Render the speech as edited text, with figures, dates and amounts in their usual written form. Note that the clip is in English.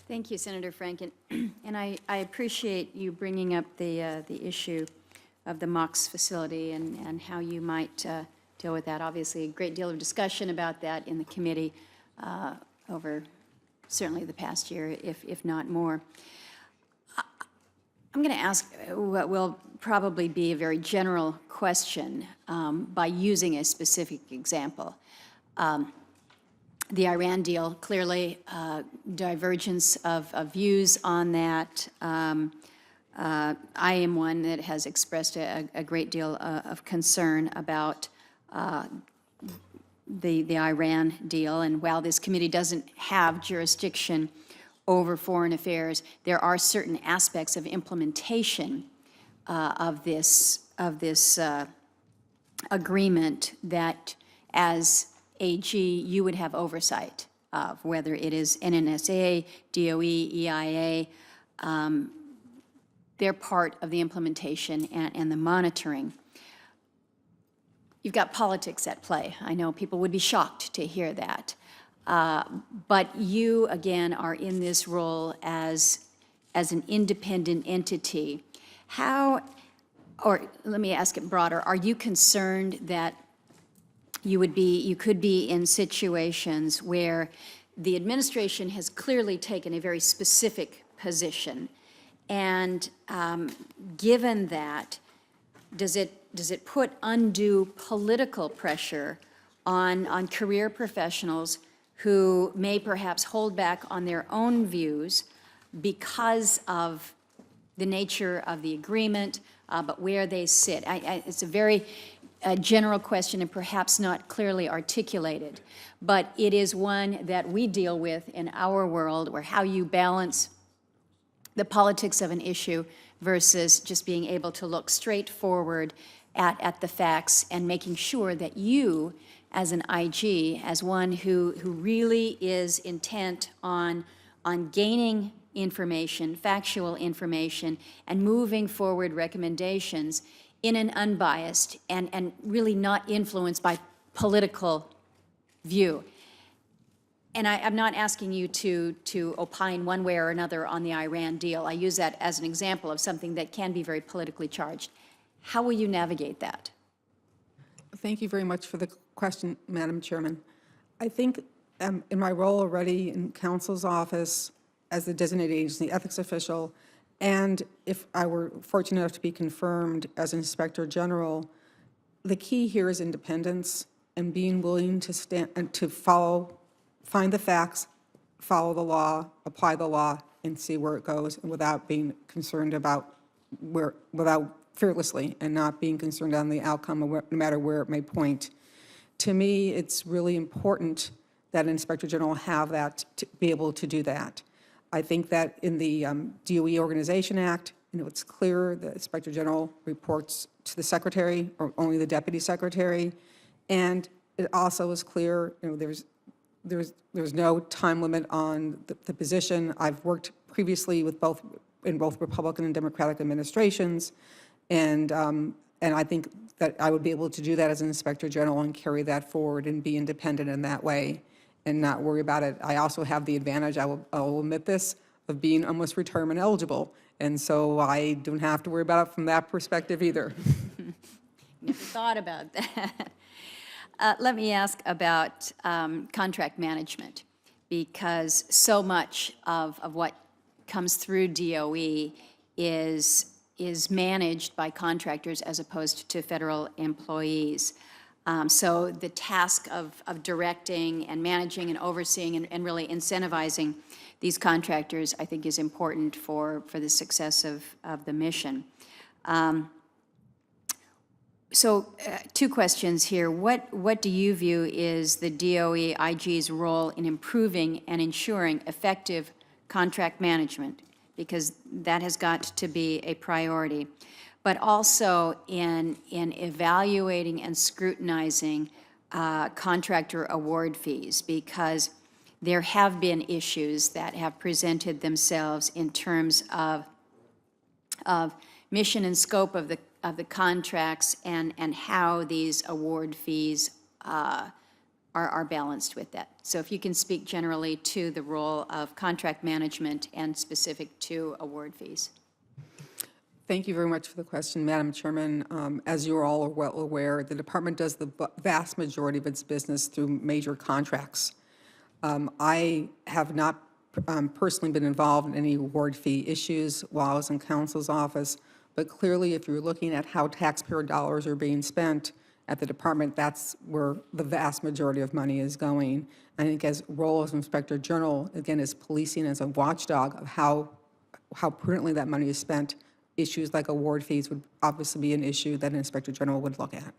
Thank you, Senator Franken. And I appreciate you bringing up the issue of the MOX facility and how you might deal with that. Obviously, a great deal of discussion about that in the committee over certainly the past year, if not more. I'm going to ask what will probably be a very general question by using a specific example. The Iran deal, clearly divergence of views on that. I am one that has expressed a great deal of concern about the Iran deal, and while this committee doesn't have jurisdiction over foreign affairs, there are certain aspects of implementation of this agreement that, as AG, you would have oversight of, whether it is NNSA, DOE, EIA. They're part of the implementation and the monitoring. You've got politics at play. I know people would be shocked to hear that. But you, again, are in this role as an independent entity. How, or let me ask it broader, are you concerned that you could be in situations where the administration has clearly taken a very specific position, and given that, does it put undue political pressure on career professionals who may perhaps hold back on their own views because of the nature of the agreement, but where they sit? It's a very general question and perhaps not clearly articulated, but it is one that we deal with in our world, where how you balance the politics of an issue versus just being able to look straight forward at the facts and making sure that you, as an IG, as one who really is intent on gaining information, factual information, and moving forward recommendations in an unbiased and really not influenced by political view. And I'm not asking you to opine one way or another on the Iran deal. I use that as an example of something that can be very politically charged. How will you navigate that? Thank you very much for the question, Madam Chairman. I think in my role already in Counsel's office as the designated agency ethics official, and if I were fortunate enough to be confirmed as Inspector General, the key here is independence and being willing to stand and to find the facts, follow the law, apply the law, and see where it goes, and without being concerned about fearlessly, and not being concerned on the outcome, no matter where it may point. To me, it's really important that an Inspector General have that, to be able to do that. I think that in the DOE Organization Act, it's clear the Inspector General reports to the Secretary or only the Deputy Secretary, and it also is clear, there's no time limit on the position. I've worked previously with in both Republican and Democratic administrations, and I think that I would be able to do that as an Inspector General and carry that forward and be independent in that way and not worry about it. I also have the advantage, I will admit this, of being almost retirement eligible, and so I don't have to worry about it from that perspective either. Never thought about that. Let me ask about contract management, because so much of what comes through DOE is managed by contractors as opposed to federal employees. So the task of directing and managing and overseeing and really incentivizing these contractors, I think, is important for the success of the mission. So two questions here. What do you view is the DOE IG's role in improving and ensuring effective contract management? Because that has got to be a priority. But also in evaluating and scrutinizing contractor award fees, because there have been issues that have presented themselves in terms of mission and scope of the contracts and how these award fees are are balanced with that. So if you can speak generally to the role of contract management and specific to award fees. Thank you very much for the question, Madam Chairman. As you are all well aware, the department does the vast majority of its business through major contracts. I have not personally been involved in any award fee issues while I was in counsel's office, but clearly if you're looking at how taxpayer dollars are being spent at the department, that's where the vast majority of money is going. I think as role as Inspector General, again, is policing as a watchdog of how prudently that money is spent. Issues like award fees would obviously be an issue that an Inspector General would look at.